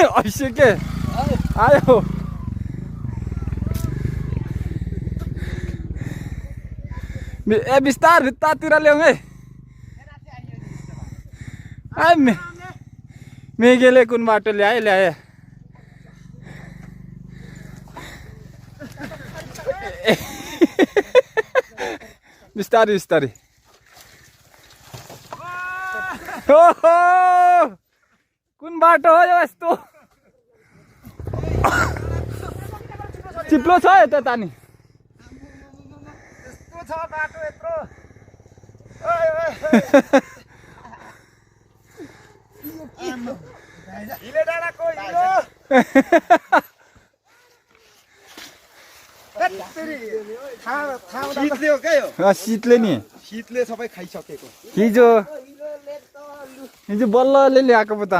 ऐसे के आयो ए बिस्तार भित्तातिर ल्याउँ है मेघेले कुन बाटो ल्याए बिस्तारी बिस्तारी कुन बाटो हो यो यस्तो चिप्लो छ यता तानी यस्तो छ बाटो यत्रो हिले डाँडाको हिलो शीतले हो क्या यो शीतले नि शीतले सबै खाइसकेको हिजो बल्लले ल्याएको पो त